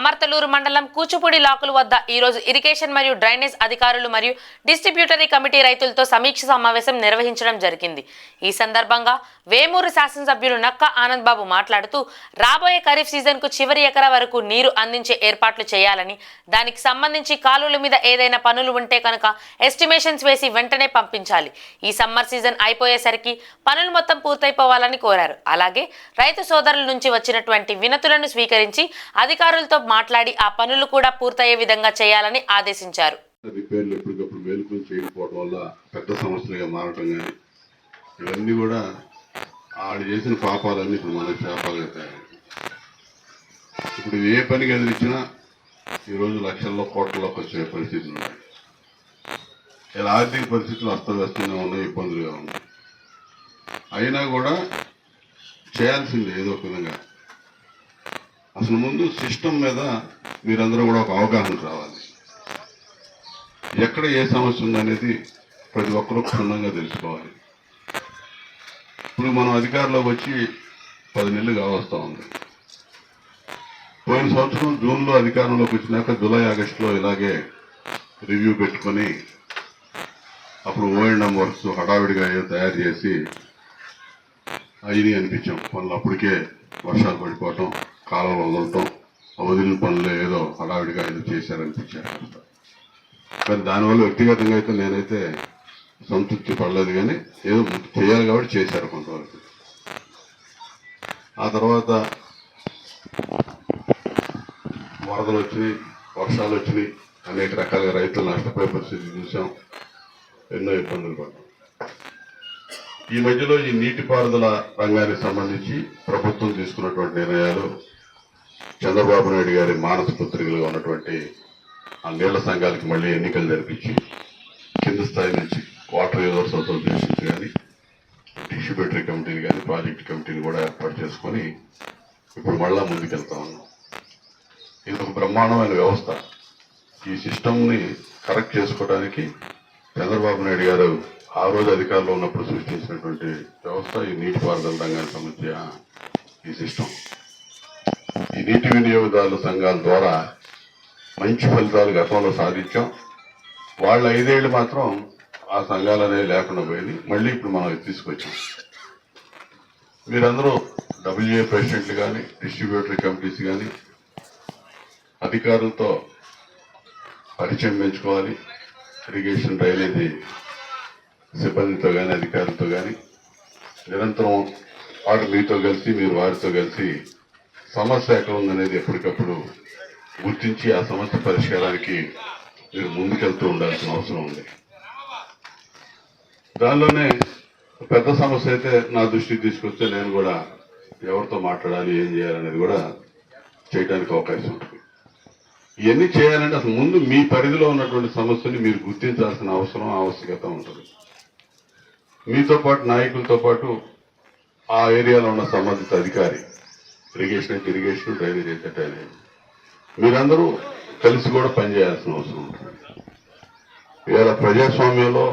అమర్తలూరు మండలం కూచుపూడి లాకుల వద్ద ఈ రోజు ఇరిగేషన్ మరియు డ్రైనేజ్ అధికారులు మరియు డిస్ట్రిబ్యూటరీ కమిటీ రైతులతో సమీక్ష సమావేశం నిర్వహించడం జరిగింది. ఈ సందర్భంగా వేమూరు శాసనసభ్యులు నక్క ఆనంద్ బాబు మాట్లాడుతూ రాబోయే ఖరీఫ్ సీజన్ కు చివరి ఎకరా వరకు నీరు అందించే ఏర్పాట్లు చేయాలని, దానికి సంబంధించి కాలువల మీద ఏదైనా పనులు ఉంటే కనుక ఎస్టిమేషన్స్ వేసి వెంటనే పంపించాలి. ఈ సమ్మర్ సీజన్ అయిపోయేసరికి పనులు మొత్తం పూర్తయిపోవాలని కోరారు. అలాగే రైతు సోదరుల నుంచి వచ్చినటువంటి వినతులను స్వీకరించి అధికారులతో మాట్లాడి ఆ పనులు కూడా పూర్తయ్యే విధంగా చేయాలని ఆదేశించారు. రిపేర్లు ఎప్పటికప్పుడు వేలుకుని చేయకపోవడం వల్ల పెద్ద సమస్యలుగా మారటం కానీ ఇవన్నీ కూడా ఆడు చేసిన పాపాలన్నీ ఇప్పుడు మన శాపాలుగా తయారు. ఇప్పుడు ఏ పని కదిలిచ్చినా ఈరోజు లక్షల్లో కోట్లలోకి వచ్చే పరిస్థితులు ఉన్నాయి. ఇలా ఆర్థిక పరిస్థితులు అస్తవ్యస్తంగా ఉన్నాయి, ఇబ్బందులుగా ఉన్నాయి. అయినా కూడా చేయాల్సిందే ఏదో ఒక విధంగా. అసలు ముందు సిస్టమ్ మీద మీరందరూ కూడా ఒక అవగాహన రావాలి. ఎక్కడ ఏ సమస్య ఉందనేది ప్రతి ఒక్కరూ క్షుణ్ణంగా తెలుసుకోవాలి. ఇప్పుడు మనం అధికారంలోకి వచ్చి 10 నెలలు కావస్తూ ఉంది. పోయిన సంవత్సరం జూన్లో అధికారంలోకి వచ్చినాక జూలై ఆగస్టులో ఇలాగే రివ్యూ పెట్టుకొని అప్పుడు O&M వర్క్స్ హడావిడిగా తయారు చేసి అయ్యి అనిపించాం. పనులు అప్పటికే వర్షాలు పడిపోవటం, కాలువలు వదలటం, వదిలిన పనులు ఏదో హడావిడిగా ఏదో చేశారనిపించారు. కానీ దానివల్ల వ్యక్తిగతంగా అయితే నేనైతే సంతృప్తి పడలేదు. కానీ ఏదో చేయాలి కాబట్టి చేశారు కొంతవరకు. ఆ తర్వాత వరదలు వచ్చినాయి, వర్షాలు వచ్చినాయి, అనేక రకాలుగా రైతులు నష్టపోయే పరిస్థితి చూసాం. ఎన్నో ఇబ్బందులు పడ్డాం. ఈ మధ్యలో ఈ నీటిపారుదల రంగానికి సంబంధించి ప్రభుత్వం తీసుకున్నటువంటి నిర్ణయాలు, చంద్రబాబు నాయుడు గారి మానస పుత్రికలుగా ఉన్నటువంటి ఆ నీళ్ల సంఘాలకి మళ్ళీ ఎన్నికలు జరిపించి కింద స్థాయి నుంచి వాటర్ యూజర్స్ అసోసియేషన్స్ కానీ, డిస్ట్రిబ్యూటరీ కమిటీలు కానీ, ప్రాజెక్ట్ కమిటీలు కూడా ఏర్పాటు చేసుకొని ఇప్పుడు మళ్ళా ముందుకెళ్తా ఉన్నాం. ఇది ఒక బ్రహ్మాండమైన వ్యవస్థ. ఈ సిస్టమ్ని కరెక్ట్ చేసుకోవడానికి చంద్రబాబు నాయుడు గారు ఆ రోజు అధికారంలో ఉన్నప్పుడు సృష్టించినటువంటి వ్యవస్థ ఈ నీటిపారుదల రంగానికి సంబంధించిన ఈ సిస్టమ్. ఈ నీటి వినియోగదారుల సంఘాల ద్వారా మంచి ఫలితాలు గతంలో సాధించాం. వాళ్ళ 5 ఏళ్ళు మాత్రం ఆ సంఘాలు అనేవి లేకుండా పోయింది. మళ్ళీ ఇప్పుడు మనం తీసుకొచ్చాం. మీరందరూ WA ప్రెసిడెంట్లు కానీ, డిస్ట్రిబ్యూటరీ కమిటీస్ కానీ అధికారులతో పరిచయం పెంచుకోవాలి. ఇరిగేషన్ డ్రైనేజీ సిబ్బందితో కానీ, అధికారులతో కానీ నిరంతరం వారు మీతో కలిసి, మీరు వారితో కలిసి సమస్య ఎక్కడ ఉందనేది ఎప్పటికప్పుడు గుర్తించి ఆ సమస్య పరిష్కారానికి మీరు ముందుకెళ్తూ ఉండాల్సిన అవసరం ఉంది. దానిలోనే పెద్ద సమస్య అయితే నా దృష్టికి తీసుకొస్తే నేను కూడా ఎవరితో మాట్లాడాలి, ఏం చేయాలనేది కూడా చేయడానికి అవకాశం ఉంటుంది. ఇవన్నీ చేయాలంటే అసలు ముందు మీ పరిధిలో ఉన్నటువంటి సమస్యని మీరు గుర్తించాల్సిన అవసరం, ఆవశ్యకత ఉంటుంది. మీతో పాటు నాయకులతో పాటు ఆ ఏరియాలో ఉన్న సంబంధిత అధికారి, ఇరిగేషన్ అయితే ఇరిగేషన్, డ్రైనేజ్ అయితే డ్రైనేజ్, మీరందరూ కలిసి కూడా పనిచేయాల్సిన అవసరం ఉంటుంది. ఇవాళ ప్రజాస్వామ్యంలో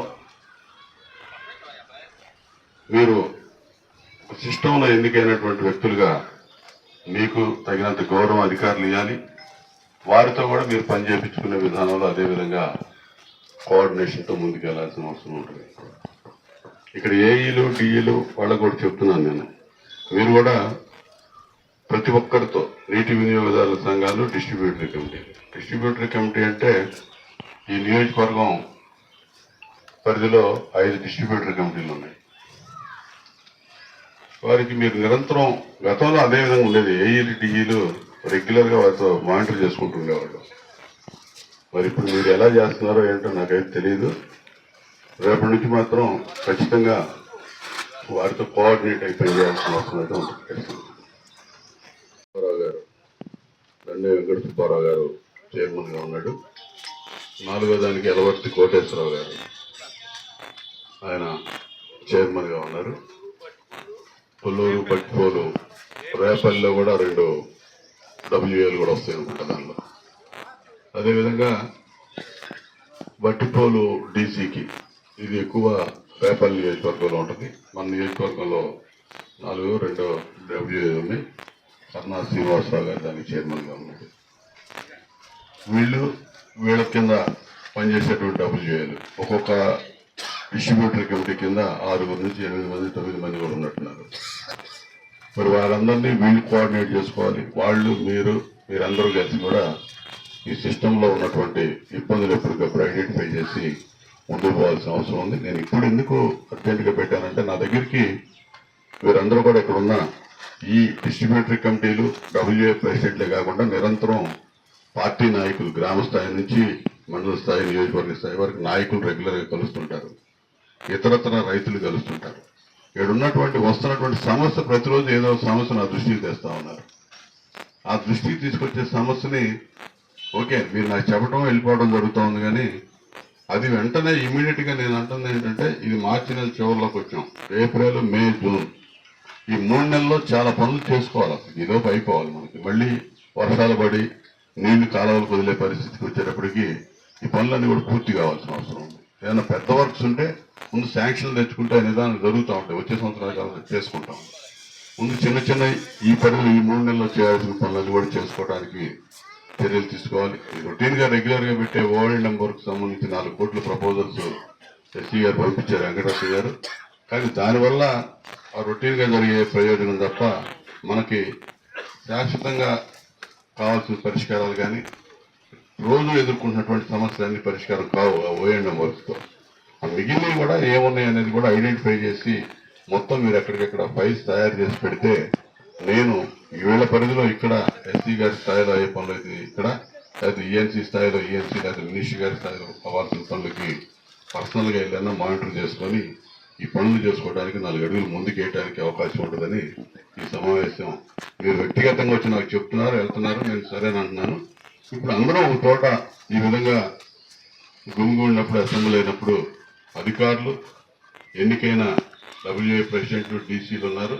మీరు సిస్టంలో ఎన్నికైనటువంటి వ్యక్తులుగా మీకు తగినంత గౌరవం అధికారులు ఇవ్వాలి. వారితో కూడా మీరు పని చేయించుకునే విధానంలో అదేవిధంగా కోఆర్డినేషన్తో ముందుకెళ్లాల్సిన అవసరం ఉంటుంది. ఇక్కడ ఏఈలు, డిఈలు వాళ్ళకు కూడా చెప్తున్నాను నేను, మీరు కూడా ప్రతి ఒక్కరితో నీటి వినియోగదారుల సంఘాలు, డిస్ట్రిబ్యూటరీ కమిటీ అంటే ఈ నియోజకవర్గం పరిధిలో 5 డిస్ట్రిబ్యూటరీ కమిటీలు ఉన్నాయి. వారికి మీరు నిరంతరం, గతంలో అదే విధంగా ఉండేది, ఏఈలు, డిఈలు రెగ్యులర్గా వారితో మానిటర్ చేసుకుంటుండేవాళ్ళు. మరి ఇప్పుడు మీరు ఎలా చేస్తున్నారో ఏంటో నాకైతే తెలియదు. రేపటి నుంచి మాత్రం ఖచ్చితంగా వారితో కోఆర్డినేట్ అయి పనిచేయాల్సిన అవసరం అయితే ఉంటుంది. సుబ్బారావు గారు, దండే వెంకట సుబ్బారావు గారు చైర్మన్గా ఉన్నాడు. 4వ దానికి ఎలవర్తి కోటేశ్వరరావు గారు ఆయన చైర్మన్గా ఉన్నారు. పుల్లూరు, పట్టిపోలు, రేపల్లిలో కూడా 2 WAలు కూడా వస్తాయి అనుకుంటా దానిలో. అదేవిధంగా బట్టిపోలు డీసీకి ఇది ఎక్కువ రేపల్లి నియోజకవర్గంలో ఉంటుంది. మన నియోజకవర్గంలో 4 2 WA ఉన్నాయి. కర్ణా శ్రీనివాసరావు గారు దానికి చైర్మన్గా ఉన్నారు. వీళ్ళ కింద పనిచేసేటువంటి డబ్ల్యూఏలు ఒక్కొక్క డిస్ట్రిబ్యూటర్ కమిటీ కింద 6 నుంచి 8 మంది 9 మంది కూడా ఉన్నట్టున్నారు. మరి వాళ్ళందరినీ వీళ్ళు కోఆర్డినేట్ చేసుకోవాలి. మీరందరూ కలిసి కూడా ఈ సిస్టంలో ఉన్నటువంటి ఇబ్బందులు ఎప్పటికప్పుడు ఐడెంటిఫై చేసి ముందుకు పోవాల్సిన అవసరం ఉంది. నేను ఇప్పుడు ఎందుకు అర్జెంటుగా పెట్టానంటే నా దగ్గరికి వీరందరూ కూడా ఇక్కడ ఉన్న ఈ డిస్ట్రిబ్యూటరీ కమిటీలు డబ్ల్యూఏ ప్రెసిడెంట్లే కాకుండా నిరంతరం పార్టీ నాయకులు గ్రామ స్థాయి నుంచి మండల స్థాయి నియోజకవర్గ స్థాయి వరకు నాయకులు రెగ్యులర్గా కలుస్తుంటారు. ఇతరతర రైతులు కలుస్తుంటారు. ఇక్కడ ఉన్నటువంటి వస్తున్నటువంటి సమస్య ప్రతిరోజు ఏదో సమస్య నా దృష్టికి తెస్తా ఉన్నారు. ఆ దృష్టికి తీసుకొచ్చే సమస్యని ఓకే మీరు నాకు చెప్పడం వెళ్ళిపోవడం జరుగుతూ ఉంది, కానీ అది వెంటనే ఇమీడియట్ గా నేను అంటుంది ఏంటంటే ఇది మార్చి నెల చివరిలోకి వచ్చాం. ఏప్రిల్, మే, జూన్ ఈ 3 నెలల్లో చాలా పనులు చేసుకోవాలి. ఈలోపు అయిపోవాలి. మనకి మళ్ళీ వర్షాలు పడి నీళ్లు కాలువలకు వదిలే పరిస్థితికి వచ్చేటప్పటికి ఈ పనులన్నీ కూడా పూర్తి కావాల్సిన అవసరం ఉంది. ఏదైనా పెద్ద వర్క్స్ ఉంటే ముందు శాంక్షన్లు తెచ్చుకుంటే నిదానం జరుగుతూ ఉంటాయి. వచ్చే సంవత్సరాల చేసుకుంటాం. ముందు చిన్న చిన్న ఈ పనులు ఈ 3 నెలల్లో చేయాల్సిన పనులను కూడా చేసుకోవడానికి చర్యలు తీసుకోవాలి. రొటీన్ గా రెగ్యులర్ గా పెట్టే ఓల్డ్ నెంబర్కి సంబంధించి 4 కోట్ల ప్రపోజల్స్ ఎస్సీ గారు పంపించారు, వెంకటరత్న గారు. కానీ దానివల్ల ఆ రొటీన్ గా జరిగే ప్రయోజనం తప్ప మనకి శాశ్వతంగా కావాల్సిన పరిష్కారాలు కానీ రోజు ఎదుర్కొంటున్నటువంటి సమస్యలన్నీ పరిష్కారం కావు ఆ ఓఎండ్ వర్క్స్తో. ఆ మిగిలినవి కూడా ఏమున్నాయి అనేది కూడా ఐడెంటిఫై చేసి మొత్తం మీరు ఎక్కడికెక్కడ ఫైల్స్ తయారు చేసి పెడితే నేను వీళ్ళ పరిధిలో ఇక్కడ ఎస్సీ గారి స్థాయిలో అయ్యే పనులు అయితే ఇక్కడ, లేకపోతే ఈఎన్సీ స్థాయిలో ఈఎన్సీ, లేకపోతే మినిస్టర్ గారి స్థాయిలో అవ్వాల్సిన పనులకి పర్సనల్ గా వెళ్ళినా మానిటర్ చేసుకొని ఈ పనులు చేసుకోవడానికి 4 అడుగులు ముందుకేయడానికి అవకాశం ఉంటుందని ఈ సమావేశం మీరు వ్యక్తిగతంగా వచ్చి నాకు చెప్తున్నారు, వెళ్తున్నారు, నేను సరేనంటున్నాను. ఇప్పుడు అందరం ఒక తోట ఈ విధంగా గుమిగూడినప్పుడు, అసెంబ్లీ అయినప్పుడు అధికారులు, ఎన్నికైన డబ్ల్యూఏ ప్రెసిడెంట్లు, డీసీలు ఉన్నారు.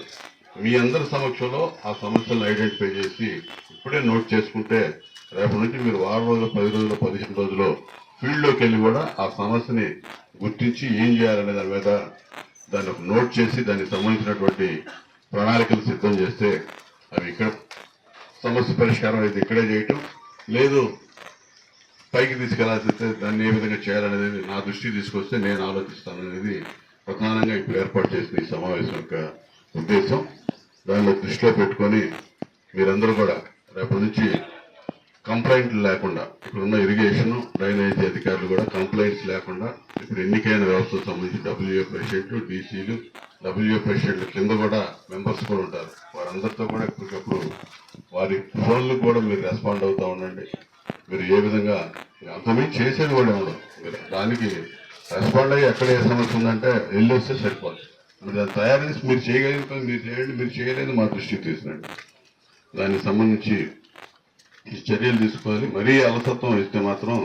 మీ అందరి సమక్షంలో ఆ సమస్యలను ఐడెంటిఫై చేసి ఇప్పుడే నోట్ చేసుకుంటే రేపటి నుంచి మీరు 6 రోజులు, 10 రోజులు, 15 రోజులు ఫీల్డ్లోకి వెళ్ళి కూడా ఆ సమస్యని గుర్తించి ఏం చేయాలనే దాని మీద దాన్ని ఒక నోట్ చేసి దానికి సంబంధించినటువంటి ప్రణాళికలు సిద్ధం చేస్తే అవి ఇక్కడ సమస్య పరిష్కారం అయితే ఇక్కడే చేయటం లేదు, పైకి తీసుకెళ్లాల్సి దాన్ని ఏ విధంగా చేయాలనేది నా దృష్టికి తీసుకొస్తే నేను ఆలోచిస్తాను అనేది ప్రధానంగా ఇప్పుడు ఏర్పాటు చేసిన ఈ సమావేశం యొక్క ఉద్దేశం. దానిలో దృష్టిలో పెట్టుకొని మీరందరూ కూడా రేపటి నుంచి కంప్లైంట్లు లేకుండా ఇప్పుడున్న ఇరిగేషన్, డ్రైనేజీ అధికారులు కూడా కంప్లైంట్స్ లేకుండా ఇప్పుడు ఎన్నికైన వ్యవస్థకు సంబంధించి డబ్ల్యూఏ ప్రెసిడెంట్లు, డీసీలు, డబ్ల్యూఏ ప్రెసిడెంట్ల కింద కూడా మెంబర్స్ కూడా ఉంటారు. వారందరితో కూడా ఇప్పటికప్పుడు వారి ఫోన్లకు కూడా మీరు రెస్పాండ్ అవుతూ ఉండండి. మీరు ఏ విధంగా అంతమంది చేసేది కూడా ఉండదు. మీరు దానికి రెస్పాండ్ అయ్యి ఎక్కడ ఏ సమస్య ఉందంటే వెళ్ళి వస్తే సరిపోదు. మీరు దాన్ని తయారు చేసి మీరు చేయగలిగితే మీరు చేయండి, మీరు చేయలేదు మా దృష్టికి తీసుకురండి. దానికి సంబంధించి ఈ చర్యలు తీసుకోవాలి. మరీ అలసత్వం ఇస్తే మాత్రం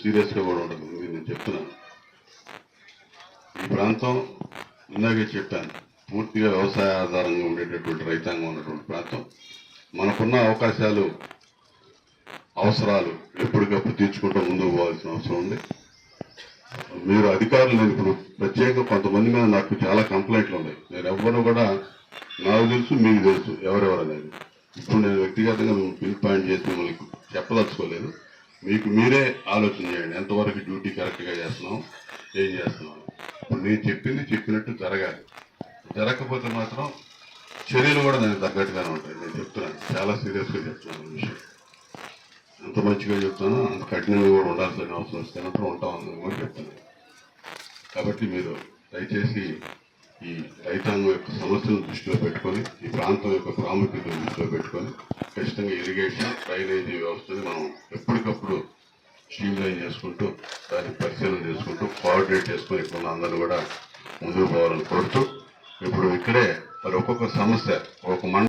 సీరియస్ గా కూడా ఉండదు. నేను చెప్తున్నాను, ఈ ప్రాంతం ఇందాకే చెప్పాను, పూర్తిగా వ్యవసాయ ఆధారంగా ఉండేటటువంటి రైతాంగం ఉన్నటువంటి ప్రాంతం. మనకున్న అవకాశాలు, అవసరాలు ఎప్పటికప్పుడు తీర్చుకుంటూ ముందుకు పోవాల్సిన అవసరం ఉంది. మీరు అధికారులు, నేను ఇప్పుడు ప్రత్యేకంగా కొంతమంది మీద నాకు చాలా కంప్లైంట్లు ఉన్నాయి. నేను ఎవ్వరూ కూడా నాకు తెలుసు, మీకు తెలుసు ఎవరెవరు అనేది. ఇప్పుడు నేను వ్యక్తిగతంగా పిన్ పాయింట్ చేసి మిమ్మల్ని చెప్పదలుచుకోలేదు. మీకు మీరే ఆలోచన చేయండి, ఎంతవరకు డ్యూటీ కరెక్ట్గా చేస్తున్నాం, ఏం చేస్తున్నాం. ఇప్పుడు నేను చెప్పినట్టు జరగాలి. జరగకపోతే మాత్రం చర్యలు కూడా దానికి తగ్గట్టుగానే ఉంటాయి. నేను చెప్తున్నాను, చాలా సీరియస్గా చెప్తున్నాను ఈ విషయం. ఎంత మంచిగా చెప్తానో అంత కఠినంగా కూడా ఉండాల్సిన అవసరం వస్తే మాత్రం ఉంటామని కూడా చెప్తున్నాను. కాబట్టి మీరు దయచేసి ఈ రైతాంగం యొక్క సమస్యలను దృష్టిలో పెట్టుకొని, ఈ ప్రాంతం యొక్క ప్రాముఖ్యతను దృష్టిలో పెట్టుకొని ఖచ్చితంగా ఇరిగేషన్, డ్రైనేజీ వ్యవస్థని మనం ఎప్పటికప్పుడు స్ట్రీమ్లైన్ చేసుకుంటూ, దాన్ని పరిశీలన చేసుకుంటూ, కోఆర్డినేట్ చేసుకొని ఇక్కడ అందరూ కూడా ముందుకు పోవాలని కోరుతూ, ఇప్పుడు ఇక్కడే మరి ఒక్కొక్క సమస్య ఒక